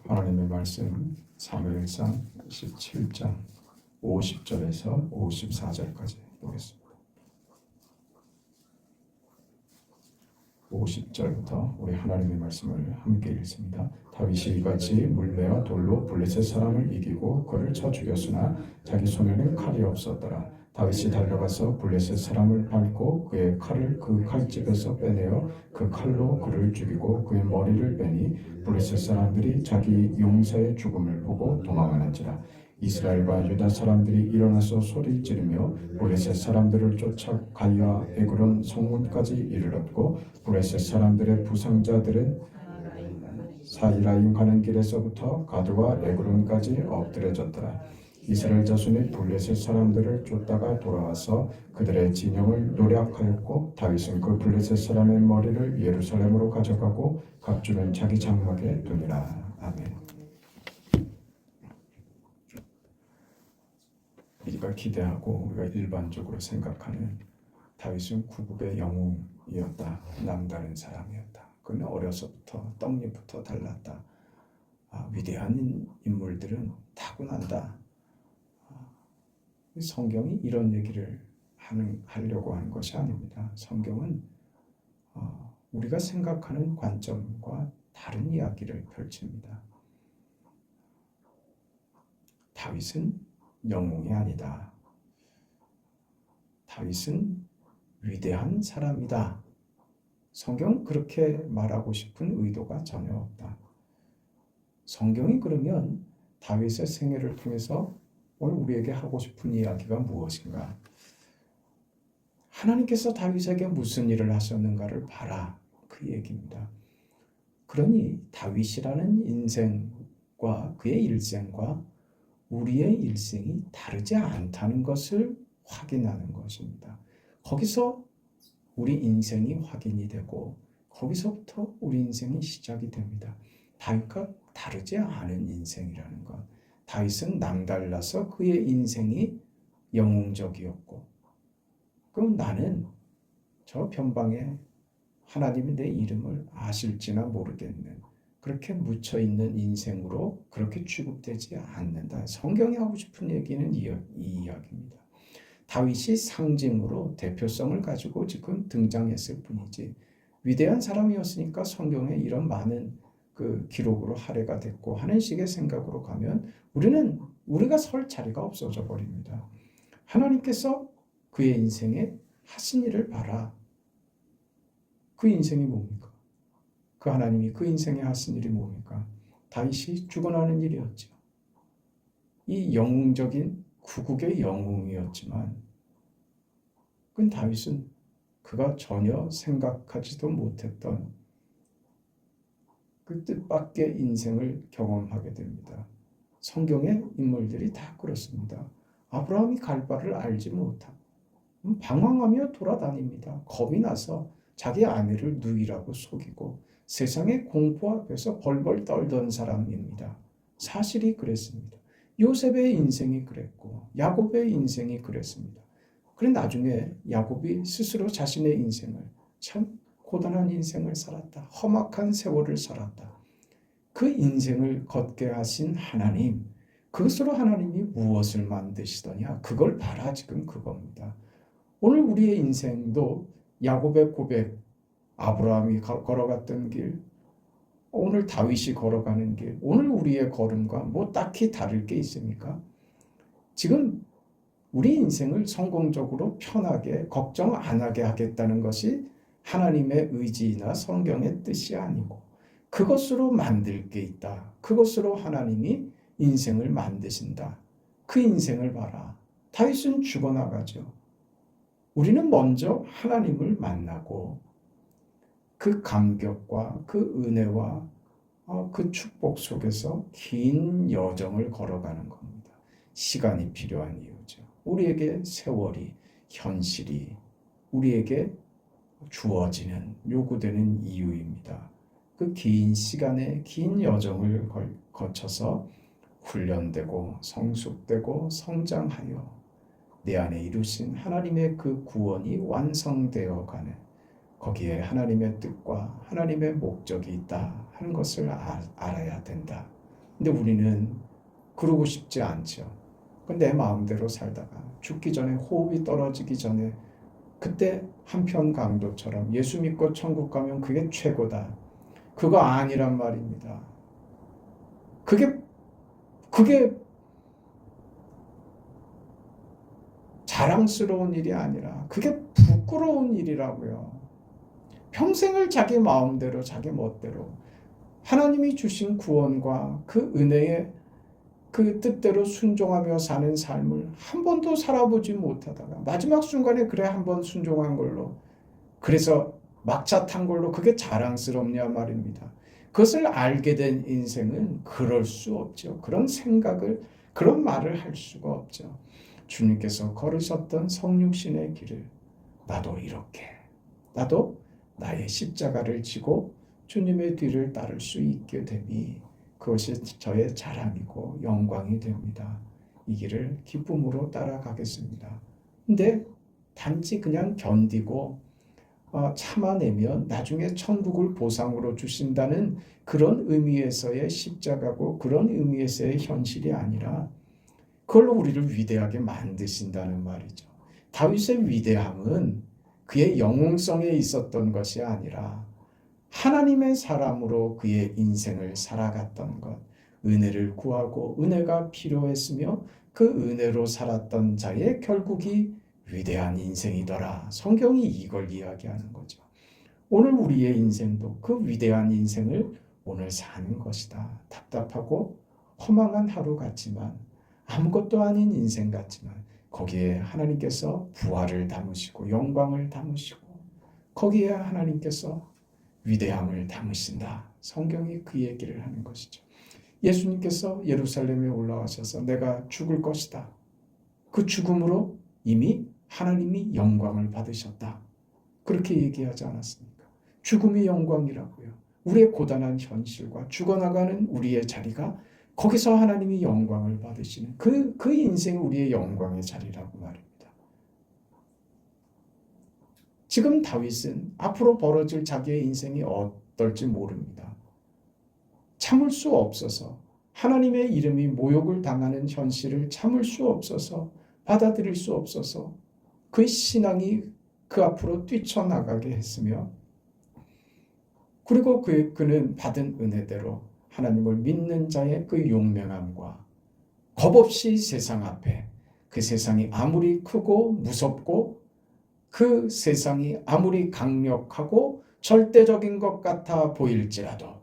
하나님의 말씀 사무엘상 17장 50절에서 54절까지 보겠습니다. 50절부터 우리 하나님의 말씀을 함께 읽습니다. 다윗이 이같이 물매와 돌로 블레셋 사람을 이기고 그를 쳐 죽였으나 자기 손에는 칼이 없었더라. 다윗이 달려가서 블레셋 사람을 밟고 그의 칼을 그 칼집에서 빼내어 그 칼로 그를 죽이고 그의 머리를 빼니 블레셋 사람들이 자기 용사의 죽음을 보고 도망하는지라. 이스라엘과 유다 사람들이 일어나서 소리 지르며 블레셋 사람들을 쫓아가야 에그론 성문까지 이르렀고 블레셋 사람들의 부상자들은 사이라임 가는 길에서부터 가드와 에그론까지 엎드려졌더라. 이스라엘 자손이 블레셋 사람들을 쫓다가 돌아와서 그들의 진영을 노략하였고 다윗은 그 블레셋 사람의 머리를 예루살렘으로 가져가고 각주는 자기 장막에 두니라. 아멘. 우리가 기대하고 우리가 일반적으로 생각하는 다윗은 구국의 영웅이었다. 남다른 사람이었다. 그는 어려서부터 떡잎부터 달랐다. 위대한 인물들은 타고난다. 성경이 이런 얘기를 하려고 하는 것이 아닙니다. 성경은 우리가 생각하는 관점과 다른 이야기를 펼칩니다. 다윗은 영웅이 아니다. 다윗은 위대한 사람이다. 성경은 그렇게 말하고 싶은 의도가 전혀 없다. 성경이 그러면 다윗의 생애를 통해서 오늘 우리에게 하고 싶은 이야기가 무엇인가? 하나님께서 다윗에게 무슨 일을 하셨는가를 봐라. 그 얘기입니다. 그러니 다윗이라는 인생과 그의 일생과 우리의 일생이 다르지 않다는 것을 확인하는 것입니다. 거기서 우리 인생이 확인이 되고 거기서부터 우리 인생이 시작이 됩니다. 다윗과 다르지 않은 인생이라는 것. 다윗은 남달라서 그의 인생이 영웅적이었고, 그럼 나는 저 변방에 하나님이 내 이름을 아실지나 모르겠는 그렇게 묻혀있는 인생으로 그렇게 취급되지 않는다. 성경이 하고 싶은 얘기는 이 이야기입니다. 다윗이 상징으로 대표성을 가지고 지금 등장했을 뿐이지 위대한 사람이었으니까 성경에 이런 많은 그 기록으로 할애가 됐고 하는 식의 생각으로 가면 우리가 설 자리가 없어져 버립니다. 하나님께서 그의 인생에 하신 일을 봐라. 그 인생이 뭡니까? 그 하나님이 그 인생에 하신 일이 뭡니까? 다윗이 죽어나는 일이었죠. 이 영웅적인 구국의 영웅이었지만 그 다윗은 그가 전혀 생각하지도 못했던 그 뜻밖의 인생을 경험하게 됩니다. 성경의 인물들이 다 그렇습니다. 아브라함이 갈 바를 알지 못하고 방황하며 돌아다닙니다. 겁이 나서 자기 아내를 누이라고 속이고 세상의 공포 앞에서 벌벌 떨던 사람입니다. 사실이 그랬습니다. 요셉의 인생이 그랬고 야곱의 인생이 그랬습니다. 그런데 나중에 야곱이 스스로 자신의 인생을 참 고단한 인생을 살았다. 험악한 세월을 살았다. 그 인생을 걷게 하신 하나님, 그것으로 하나님이 무엇을 만드시더냐? 그걸 봐라. 지금 그겁니다. 오늘 우리의 인생도 야곱의 고백, 아브라함이 걸어갔던 길, 오늘 다윗이 걸어가는 길, 오늘 우리의 걸음과 뭐 딱히 다를 게 있습니까? 지금 우리 인생을 성공적으로 편하게 걱정 안 하게 하겠다는 것이 하나님의 의지나 성경의 뜻이 아니고 그것으로 만들 게 있다. 그것으로 하나님이 인생을 만드신다. 그 인생을 봐라. 다윗은 죽어나가죠. 우리는 먼저 하나님을 만나고 그 감격과 그 은혜와 그 축복 속에서 긴 여정을 걸어가는 겁니다. 시간이 필요한 이유죠. 우리에게 세월이, 현실이 우리에게 주어지는, 요구되는 이유입니다. 그 긴 시간의 긴 여정을 거쳐서 훈련되고 성숙되고 성장하여 내 안에 이루신 하나님의 그 구원이 완성되어 가는, 거기에 하나님의 뜻과 하나님의 목적이 있다 하는 것을 알아야 된다. 근데 우리는 그러고 싶지 않죠. 내 마음대로 살다가 죽기 전에 호흡이 떨어지기 전에 그때 한편 강도처럼 예수 믿고 천국 가면 그게 최고다. 그거 아니란 말입니다. 그게 자랑스러운 일이 아니라 그게 부끄러운 일이라고요. 평생을 자기 마음대로 자기 멋대로 하나님이 주신 구원과 그 은혜의 그 뜻대로 순종하며 사는 삶을 한 번도 살아보지 못하다가 마지막 순간에 그래 한 번 순종한 걸로 그래서 막차 탄 걸로 그게 자랑스럽냐 말입니다. 그것을 알게 된 인생은 그럴 수 없죠. 그런 생각을 그런 말을 할 수가 없죠. 주님께서 걸으셨던 성육신의 길을 나도 이렇게 나도 나의 십자가를 지고 주님의 뒤를 따를 수 있게 되니 그것이 저의 자랑이고 영광이 됩니다. 이 길을 기쁨으로 따라가겠습니다. 근데 단지 그냥 견디고 참아내면 나중에 천국을 보상으로 주신다는 그런 의미에서의 십자가고 그런 의미에서의 현실이 아니라 그걸로 우리를 위대하게 만드신다는 말이죠. 다윗의 위대함은 그의 영웅성에 있었던 것이 아니라 하나님의 사람으로 그의 인생을 살아갔던 것, 은혜를 구하고 은혜가 필요했으며 그 은혜로 살았던 자의 결국이 위대한 인생이더라. 성경이 이걸 이야기하는 거죠. 오늘 우리의 인생도 그 위대한 인생을 오늘 사는 것이다. 답답하고 허망한 하루 같지만 아무것도 아닌 인생 같지만 거기에 하나님께서 부활을 담으시고 영광을 담으시고 거기에 하나님께서 위대함을 담으신다. 성경이 그 얘기를 하는 것이죠. 예수님께서 예루살렘에 올라가셔서 내가 죽을 것이다. 그 죽음으로 이미 하나님이 영광을 받으셨다. 그렇게 얘기하지 않았습니까? 죽음이 영광이라고요. 우리의 고단한 현실과 죽어나가는 우리의 자리가 거기서 하나님이 영광을 받으시는 그 인생이 우리의 영광의 자리라고 말입니다. 지금 다윗은 앞으로 벌어질 자기의 인생이 어떨지 모릅니다. 참을 수 없어서 하나님의 이름이 모욕을 당하는 현실을 참을 수 없어서 받아들일 수 없어서 그 신앙이 그 앞으로 뛰쳐나가게 했으며 그리고 그는 받은 은혜대로 하나님을 믿는 자의 그 용맹함과 겁없이 세상 앞에 그 세상이 아무리 크고 무섭고 그 세상이 아무리 강력하고 절대적인 것 같아 보일지라도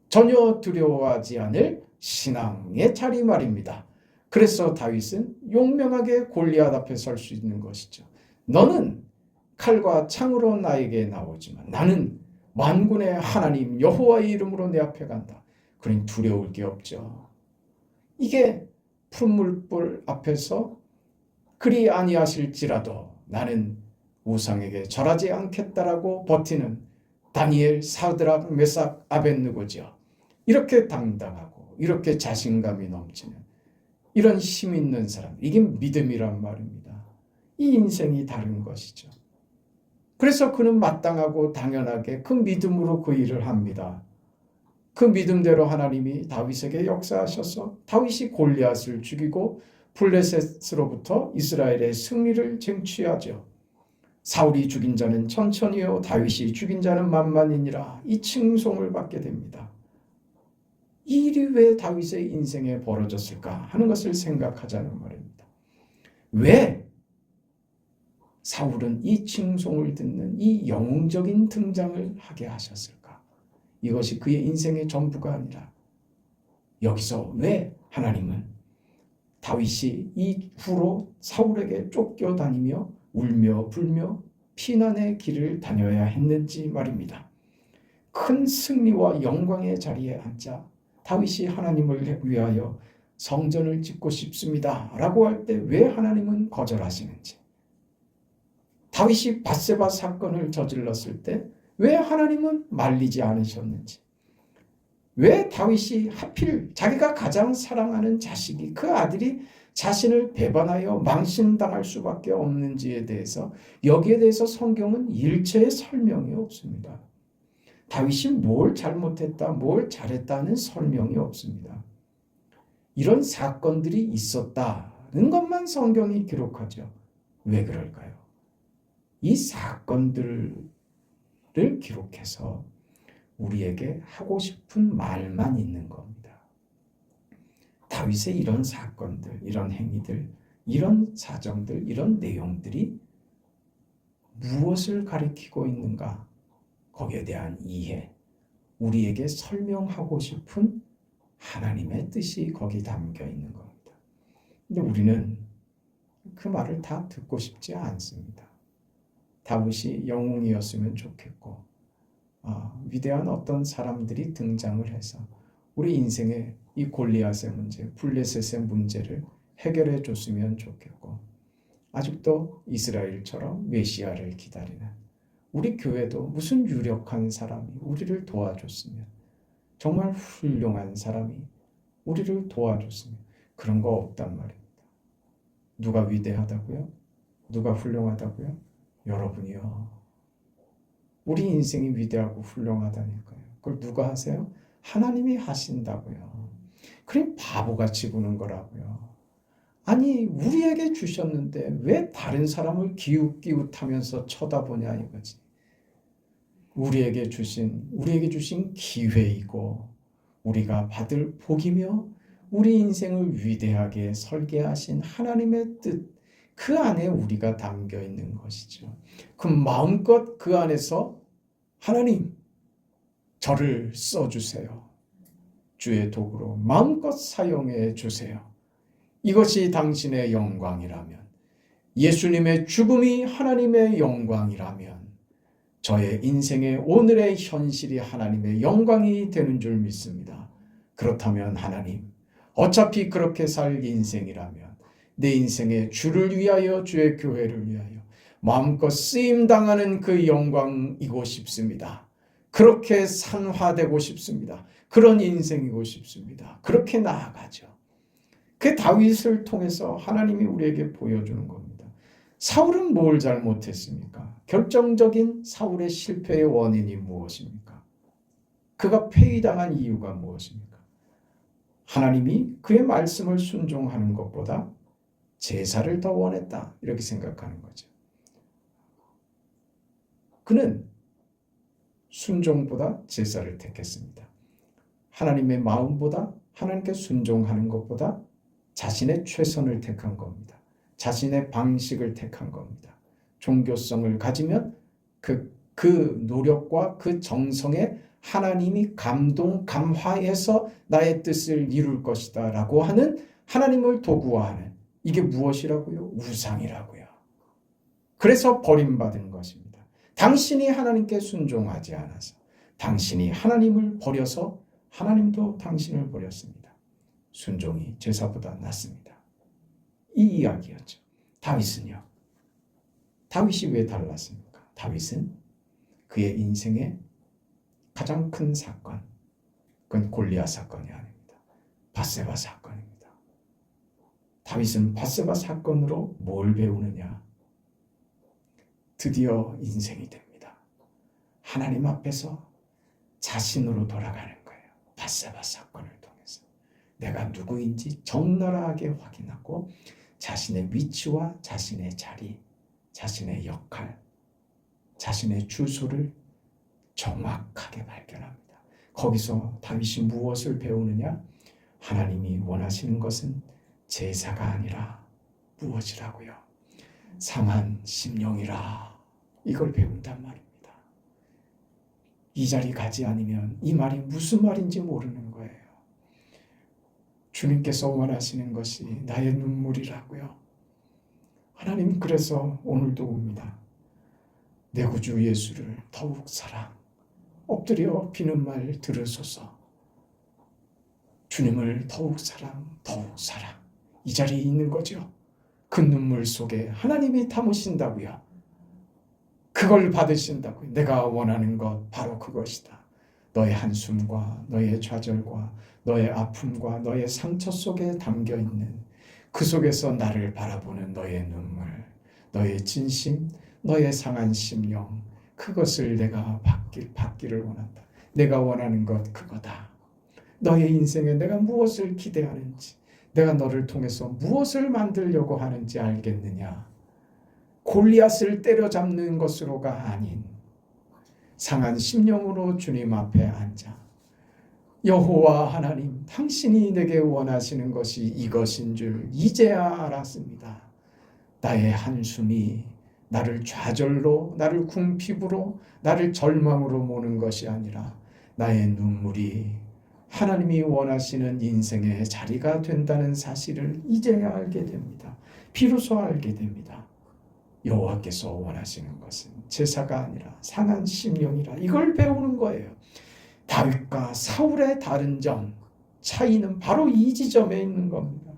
전혀 두려워하지 않을 신앙의 자리 말입니다. 그래서 다윗은 용맹하게 골리앗 앞에 설 수 있는 것이죠. 너는 칼과 창으로 나에게 나오지만 나는 만군의 하나님 여호와의 이름으로 내 앞에 간다. 그러니 두려울 게 없죠. 이게 푸른 물불 앞에서 그리 아니하실지라도 나는 우상에게 절하지 않겠다라고 버티는 다니엘, 사드락, 메삭, 아벳느고죠. 이렇게 당당하고 이렇게 자신감이 넘치는 이런 힘 있는 사람, 이게 믿음이란 말입니다. 이 인생이 다른 것이죠. 그래서 그는 마땅하고 당연하게 그 믿음으로 그 일을 합니다. 그 믿음대로 하나님이 다윗에게 역사하셔서 다윗이 골리앗을 죽이고 블레셋으로부터 이스라엘의 승리를 쟁취하죠. 사울이 죽인 자는 천천히요 다윗이 죽인 자는 만만이니라 이 칭송을 받게 됩니다. 이 일이 왜 다윗의 인생에 벌어졌을까 하는 것을 생각하자는 말입니다. 왜 사울은 이 칭송을 듣는 이 영웅적인 등장을 하게 하셨을까? 이것이 그의 인생의 전부가 아니라 여기서 왜 하나님은 다윗이 이후로 사울에게 쫓겨다니며 울며 불며 피난의 길을 다녀야 했는지 말입니다. 큰 승리와 영광의 자리에 앉아 다윗이 하나님을 위하여 성전을 짓고 싶습니다 라고 할 때 왜 하나님은 거절하시는지, 다윗이 밧세바 사건을 저질렀을 때 왜 하나님은 말리지 않으셨는지, 왜 다윗이 하필 자기가 가장 사랑하는 자식이 그 아들이 자신을 배반하여 망신당할 수밖에 없는지에 대해서 여기에 대해서 성경은 일체의 설명이 없습니다. 다윗이 뭘 잘못했다, 뭘 잘했다는 설명이 없습니다. 이런 사건들이 있었다는 것만 성경이 기록하죠. 왜 그럴까요? 이 사건들을 기록해서 우리에게 하고 싶은 말만 있는 겁니다. 다윗의 이런 사건들, 이런 행위들, 이런 사정들, 이런 내용들이 무엇을 가리키고 있는가? 거기에 대한 이해, 우리에게 설명하고 싶은 하나님의 뜻이 거기 담겨 있는 겁니다. 근데 우리는 그 말을 다 듣고 싶지 않습니다. 다윗이 영웅이었으면 좋겠고, 위대한 어떤 사람들이 등장을 해서 우리 인생의 이 골리앗의 문제, 블레셋의 문제를 해결해 줬으면 좋겠고, 아직도 이스라엘처럼 메시아를 기다리는 우리 교회도 무슨 유력한 사람이 우리를 도와줬으면, 정말 훌륭한 사람이 우리를 도와줬으면, 그런 거 없단 말입니다. 누가 위대하다고요? 누가 훌륭하다고요? 여러분이요. 우리 인생이 위대하고 훌륭하다니까요. 그걸 누가 하세요? 하나님이 하신다고요. 그럼 바보같이 구는 거라고요. 아니, 우리에게 주셨는데 왜 다른 사람을 기웃기웃하면서 쳐다보냐 이거지. 우리에게 주신 기회이고 우리가 받을 복이며 우리 인생을 위대하게 설계하신 하나님의 뜻, 그 안에 우리가 담겨 있는 것이죠. 그럼 마음껏 그 안에서 하나님, 저를 써주세요. 주의 도구로 마음껏 사용해 주세요. 이것이 당신의 영광이라면, 예수님의 죽음이 하나님의 영광이라면, 저의 인생의 오늘의 현실이 하나님의 영광이 되는 줄 믿습니다. 그렇다면 하나님, 어차피 그렇게 살 인생이라면 내 인생의 주를 위하여, 주의 교회를 위하여 마음껏 쓰임당하는 그 영광이고 싶습니다. 그렇게 산화되고 싶습니다. 그런 인생이고 싶습니다. 그렇게 나아가죠. 그 다윗을 통해서 하나님이 우리에게 보여주는 겁니다. 사울은 뭘 잘못했습니까? 결정적인 사울의 실패의 원인이 무엇입니까? 그가 폐위당한 이유가 무엇입니까? 하나님이 그의 말씀을 순종하는 것보다 제사를 더 원했다, 이렇게 생각하는 거죠. 그는 순종보다 제사를 택했습니다. 하나님의 마음보다, 하나님께 순종하는 것보다 자신의 최선을 택한 겁니다. 자신의 방식을 택한 겁니다. 종교성을 가지면 그 노력과 그 정성에 하나님이 감화해서 나의 뜻을 이룰 것이다 라고 하는 하나님을 도구화하는, 이게 무엇이라고요? 우상이라고요. 그래서 버림받은 것입니다. 당신이 하나님께 순종하지 않아서, 당신이 하나님을 버려서 하나님도 당신을 버렸습니다. 순종이 제사보다 낫습니다. 이 이야기였죠. 다윗은요? 다윗이 왜 달랐습니까? 다윗은 그의 인생의 가장 큰 사건, 그건 골리앗 사건이 아닙니다. 밧세바 사건입니다. 다윗은 밧세바 사건으로 뭘 배우느냐? 드디어 인생이 됩니다. 하나님 앞에서 자신으로 돌아가는 거예요. 밧세바 사건을 통해서 내가 누구인지 적나라하게 확인하고 자신의 위치와 자신의 자리, 자신의 역할, 자신의 주소를 정확하게 발견합니다. 거기서 다윗이 무엇을 배우느냐? 하나님이 원하시는 것은 제사가 아니라 무엇이라고요? 상한 심령이라, 이걸 배운단 말입니다. 이 자리 가지 않으면 이 말이 무슨 말인지 모르는 거예요. 주님께서 원하시는 것이 나의 눈물이라고요. 하나님, 그래서 오늘도 옵니다. 내 구주 예수를 더욱 사랑, 엎드려 비는 말 들으소서. 주님을 더욱 사랑, 더욱 사랑. 이 자리에 있는 거죠. 그 눈물 속에 하나님이 담으신다고요. 그걸 받으신다고요. 내가 원하는 것 바로 그것이다. 너의 한숨과 너의 좌절과 너의 아픔과 너의 상처 속에 담겨있는, 그 속에서 나를 바라보는 너의 눈물, 너의 진심, 너의 상한 심령, 그것을 내가 받기를 원한다. 내가 원하는 것 그거다. 너의 인생에 내가 무엇을 기대하는지, 내가 너를 통해서 무엇을 만들려고 하는지 알겠느냐? 골리앗을 때려잡는 것으로가 아닌 상한 심령으로 주님 앞에 앉아 여호와 하나님, 당신이 내게 원하시는 것이 이것인 줄 이제야 알았습니다. 나의 한숨이 나를 좌절로, 나를 궁핍으로, 나를 절망으로 모는 것이 아니라 나의 눈물이 하나님이 원하시는 인생의 자리가 된다는 사실을 이제야 알게 됩니다. 비로소 알게 됩니다. 여호와께서 원하시는 것은 제사가 아니라 상한 심령이라. 이걸 배우는 거예요. 다윗과 사울의 다른 점, 차이는 바로 이 지점에 있는 겁니다.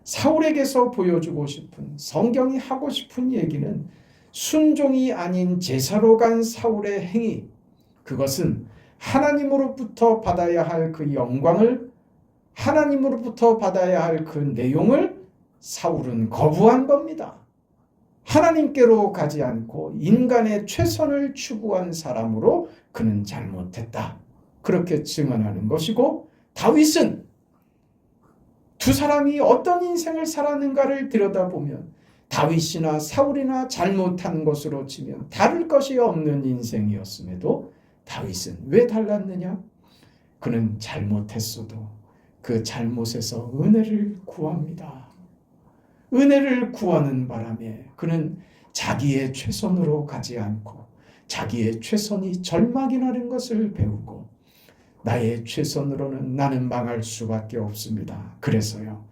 사울에게서 보여주고 싶은, 성경이 하고 싶은 얘기는 순종이 아닌 제사로 간 사울의 행위, 그것은 하나님으로부터 받아야 할 그 영광을, 하나님으로부터 받아야 할 그 내용을 사울은 거부한 겁니다. 하나님께로 가지 않고 인간의 최선을 추구한 사람으로 그는 잘못했다, 그렇게 증언하는 것이고, 다윗은 두 사람이 어떤 인생을 살았는가를 들여다보면 다윗이나 사울이나 잘못한 것으로 치면 다를 것이 없는 인생이었음에도 다윗은 왜 달랐느냐? 그는 잘못했어도 그 잘못에서 은혜를 구합니다. 은혜를 구하는 바람에 그는 자기의 최선으로 가지 않고 자기의 최선이 절망이 나는 것을 배우고, 나의 최선으로는 나는 망할 수밖에 없습니다. 그래서요,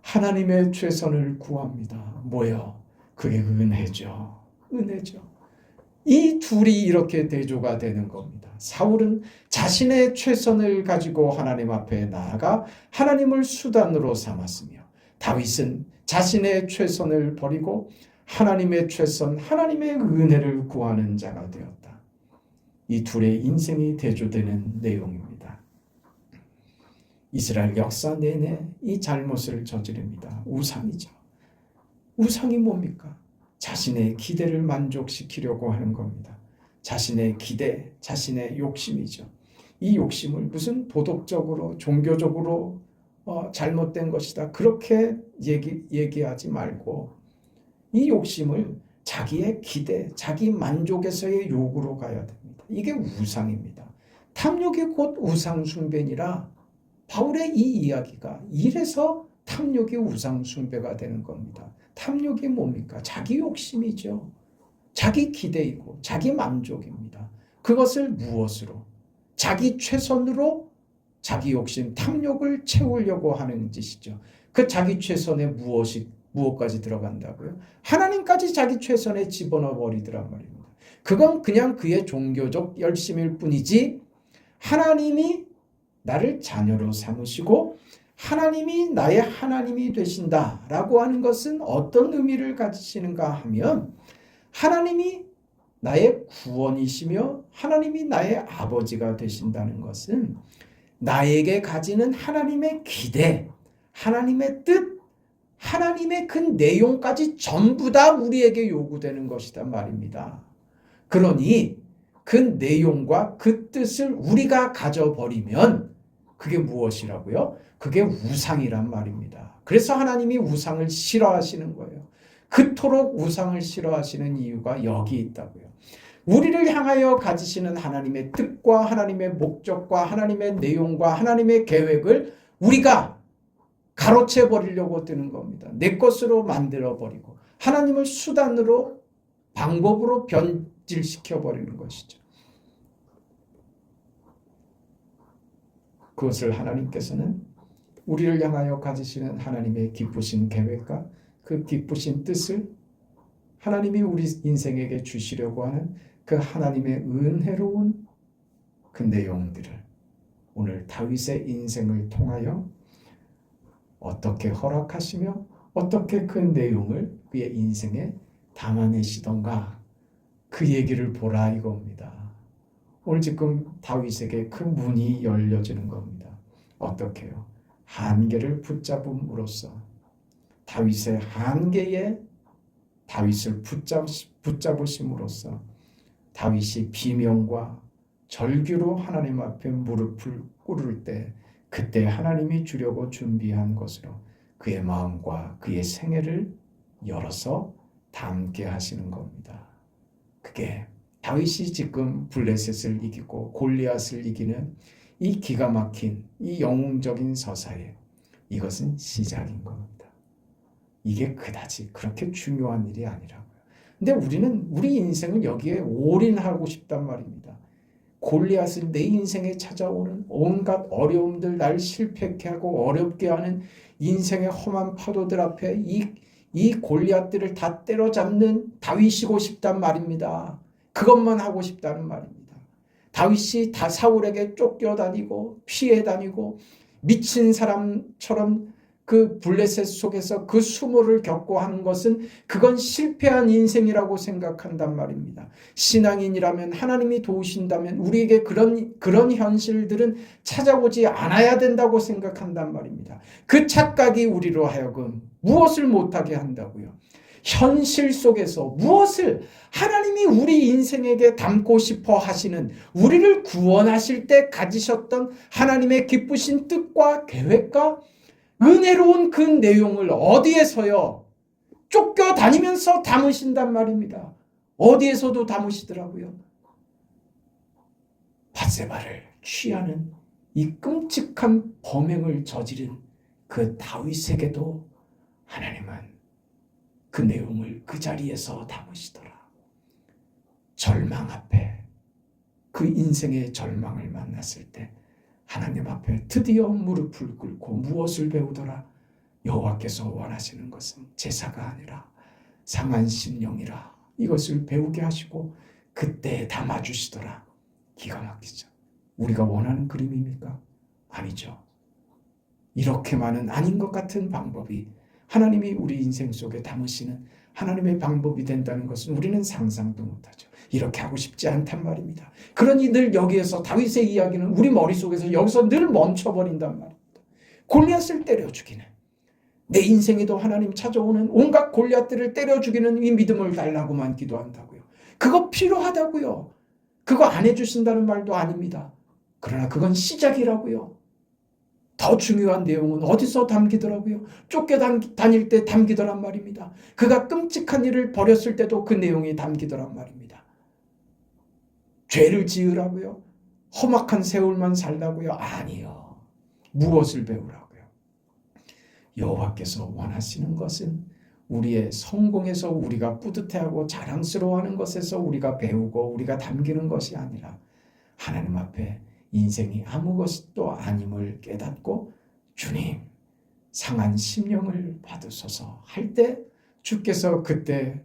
하나님의 최선을 구합니다. 뭐요? 그게 은혜죠. 은혜죠. 이 둘이 이렇게 대조가 되는 겁니다. 사울은 자신의 최선을 가지고 하나님 앞에 나아가 하나님을 수단으로 삼았으며, 다윗은 자신의 최선을 버리고 하나님의 최선, 하나님의 은혜를 구하는 자가 되었다. 이 둘의 인생이 대조되는 내용입니다. 이스라엘 역사 내내 이 잘못을 저지릅니다. 우상이죠. 우상이 뭡니까? 자신의 기대를 만족시키려고 하는 겁니다. 자신의 기대, 자신의 욕심이죠. 이 욕심을 무슨 도덕적으로, 종교적으로 잘못된 것이다, 그렇게 얘기하지 말고 이 욕심을 자기의 기대, 자기 만족에서의 욕으로 가야 됩니다. 이게 우상입니다. 탐욕이 곧 우상 숭배니라. 바울의 이 이야기가 이래서 탐욕이 우상 숭배가 되는 겁니다. 탐욕이 뭡니까? 자기 욕심이죠. 자기 기대이고 자기 만족입니다. 그것을 무엇으로? 자기 최선으로 자기 욕심, 탐욕을 채우려고 하는 짓이죠. 그 자기 최선에 무엇까지 들어간다고요? 하나님까지 자기 최선에 집어넣어 버리더란 말입니다. 그건 그냥 그의 종교적 열심일 뿐이지, 하나님이 나를 자녀로 삼으시고 하나님이 나의 하나님이 되신다라고 하는 것은 어떤 의미를 가지시는가 하면, 하나님이 나의 구원이시며 하나님이 나의 아버지가 되신다는 것은 나에게 가지는 하나님의 기대, 하나님의 뜻, 하나님의 그 내용까지 전부 다 우리에게 요구되는 것이다 말입니다. 그러니 그 내용과 그 뜻을 우리가 가져버리면 그게 무엇이라고요? 그게 우상이란 말입니다. 그래서 하나님이 우상을 싫어하시는 거예요. 그토록 우상을 싫어하시는 이유가 여기 있다고요. 우리를 향하여 가지시는 하나님의 뜻과 하나님의 목적과 하나님의 내용과 하나님의 계획을 우리가 가로채 버리려고 드는 겁니다. 내 것으로 만들어 버리고 하나님을 수단으로, 방법으로 변질시켜 버리는 것이죠. 그것을 하나님께서는 우리를 향하여 가지시는 하나님의 기쁘신 계획과 그 기쁘신 뜻을, 하나님이 우리 인생에게 주시려고 하는 그 하나님의 은혜로운 그 내용들을 오늘 다윗의 인생을 통하여 어떻게 허락하시며 어떻게 그 내용을 그의 인생에 담아내시던가, 그 얘기를 보라 이겁니다. 오늘 지금 다윗에게 그 문이 열려지는 겁니다. 어떻게요? 한계를 붙잡음으로써, 다윗의 한계에 다윗을 붙잡으심으로써 다윗이 비명과 절규로 하나님 앞에 무릎을 꿇을 때 그때 하나님이 주려고 준비한 것으로 그의 마음과 그의 생애를 열어서 담게 하시는 겁니다. 그게 다윗이 지금 블레셋을 이기고 골리앗을 이기는 이 기가 막힌 이 영웅적인 서사에 이것은 시작인 겁니다. 이게 그다지 그렇게 중요한 일이 아니라고요. 근데 우리는 우리 인생을 여기에 올인하고 싶단 말입니다. 골리앗은 내 인생에 찾아오는 온갖 어려움들, 날 실패케 하고 어렵게 하는 인생의 험한 파도들 앞에 이 골리앗들을 다 때려잡는 다윗이고 싶단 말입니다. 그것만 하고 싶다는 말입니다. 다윗이 다 사울에게 쫓겨다니고 피해 다니고 미친 사람처럼 그 블레셋 속에서 그 수모를 겪고 하는 것은 그건 실패한 인생이라고 생각한단 말입니다. 신앙인이라면 하나님이 도우신다면 우리에게 그런 현실들은 찾아오지 않아야 된다고 생각한단 말입니다. 그 착각이 우리로 하여금 무엇을 못하게 한다고요? 현실 속에서 무엇을 하나님이 우리 인생에게 담고 싶어 하시는 우리를 구원하실 때 가지셨던 하나님의 기쁘신 뜻과 계획과 은혜로운 그 내용을 어디에서요? 쫓겨다니면서 담으신단 말입니다. 어디에서도 담으시더라고요. 밧세바를 취하는 이 끔찍한 범행을 저지른 그 다윗에게도 하나님은 그 내용을 그 자리에서 담으시더라. 절망 앞에 그 인생의 절망을 만났을 때 하나님 앞에 드디어 무릎을 꿇고 무엇을 배우더라? 여호와께서 원하시는 것은 제사가 아니라 상한 심령이라. 이것을 배우게 하시고 그때 담아주시더라. 기가 막히죠. 우리가 원하는 그림입니까? 아니죠. 이렇게만은 아닌 것 같은 방법이 하나님이 우리 인생 속에 담으시는 하나님의 방법이 된다는 것은 우리는 상상도 못하죠. 이렇게 하고 싶지 않단 말입니다. 그러니 늘 여기에서 다윗의 이야기는 우리 머릿속에서 여기서 늘 멈춰버린단 말입니다. 골리앗을 때려 죽이는, 내 인생에도 하나님 찾아오는 온갖 골리앗들을 때려 죽이는 이 믿음을 달라고만 기도한다고요. 그거 필요하다고요. 그거 안 해주신다는 말도 아닙니다. 그러나 그건 시작이라고요. 더 중요한 내용은 어디서 담기더라고요? 쫓겨다닐 때 담기더란 말입니다. 그가 끔찍한 일을 벌였을 때도 그 내용이 담기더란 말입니다. 죄를 지으라고요? 험악한 세월만 살라고요? 아니요. 무엇을 배우라고요? 여호와께서 원하시는 것은 우리의 성공에서 우리가 뿌듯해하고 자랑스러워하는 것에서 우리가 배우고 우리가 담기는 것이 아니라 하나님 앞에 인생이 아무것도 아님을 깨닫고 주님 상한 심령을 받으소서 할 때 주께서 그때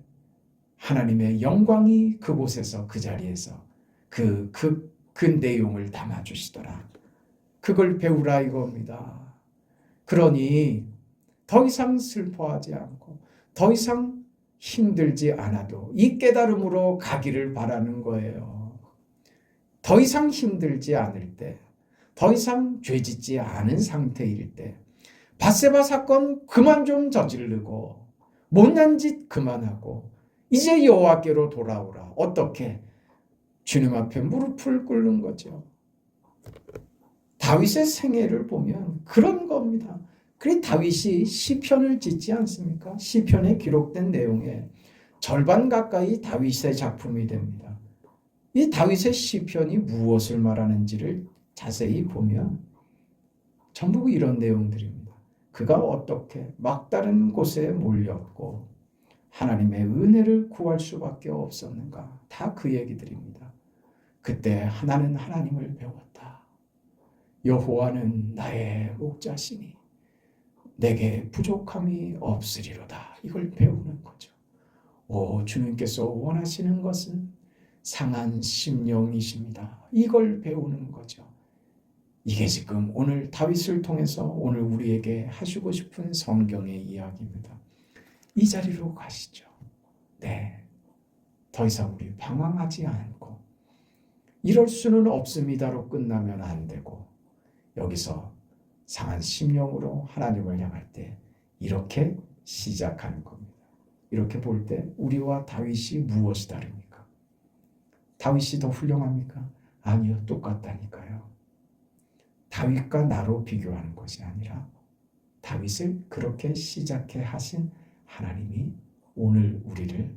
하나님의 영광이 그곳에서 그 자리에서 그 내용을 담아주시더라. 그걸 배우라 이겁니다. 그러니 더 이상 슬퍼하지 않고 더 이상 힘들지 않아도 이 깨달음으로 가기를 바라는 거예요. 더 이상 힘들지 않을 때, 더 이상 죄짓지 않은 상태일 때 밧세바 사건 그만 좀 저지르고 못난 짓 그만하고 이제 여호와께로 돌아오라. 어떻게? 주님 앞에 무릎을 꿇는 거죠. 다윗의 생애를 보면 그런 겁니다. 그래 다윗이 시편을 짓지 않습니까? 시편에 기록된 내용의 절반 가까이 다윗의 작품이 됩니다. 이 다윗의 시편이 무엇을 말하는지를 자세히 보면 전부 이런 내용들입니다. 그가 어떻게 막다른 곳에 몰렸고 하나님의 은혜를 구할 수밖에 없었는가. 다 그 얘기들입니다. 그때 나는 하나님을 배웠다. 여호와는 나의 목자시니 내게 부족함이 없으리로다. 이걸 배우는 거죠. 주님께서 원하시는 것은 상한 심령이십니다. 이걸 배우는 거죠. 이게 지금 오늘 다윗을 통해서 오늘 우리에게 하시고 싶은 성경의 이야기입니다. 이 자리로 가시죠. 네, 더 이상 우리 방황하지 않고 이럴 수는 없습니다로 끝나면 안 되고 여기서 상한 심령으로 하나님을 향할 때 이렇게 시작하는 겁니다. 이렇게 볼 때 우리와 다윗이 무엇이 다릅니까? 다윗이 더 훌륭합니까? 아니요, 똑같다니까요. 다윗과 나로 비교하는 것이 아니라 다윗을 그렇게 시작해 하신 하나님이 오늘 우리를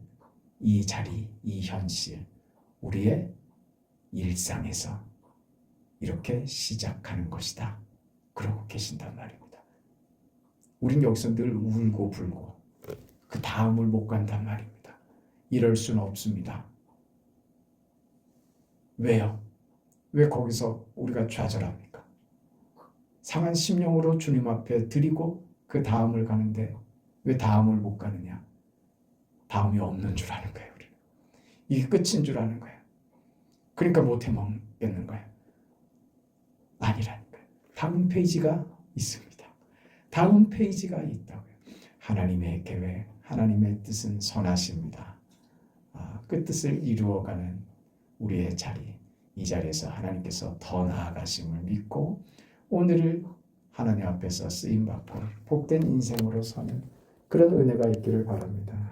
이 자리, 이 현실, 우리의 일상에서 이렇게 시작하는 것이다. 그러고 계신단 말입니다. 우린 여기서 늘 울고 불고 그 다음을 못 간단 말입니다. 이럴 수는 없습니다. 왜요? 왜 거기서 우리가 좌절합니까? 상한 심령으로 주님 앞에 드리고 그 다음을 가는데 왜 다음을 못 가느냐? 다음이 없는 줄 아는 거예요. 우리는. 이게 끝인 줄 아는 거예요. 그러니까 못 해먹겠는 거예요. 아니라니까요. 다음 페이지가 있습니다. 다음 페이지가 있다고요. 하나님의 계획, 하나님의 뜻은 선하십니다. 그 뜻을 이루어가는 우리의 자리, 이 자리에서 하나님께서 더 나아가심을 믿고 오늘을 하나님 앞에서 쓰임받고 복된 인생으로 사는 그런 은혜가 있기를 바랍니다.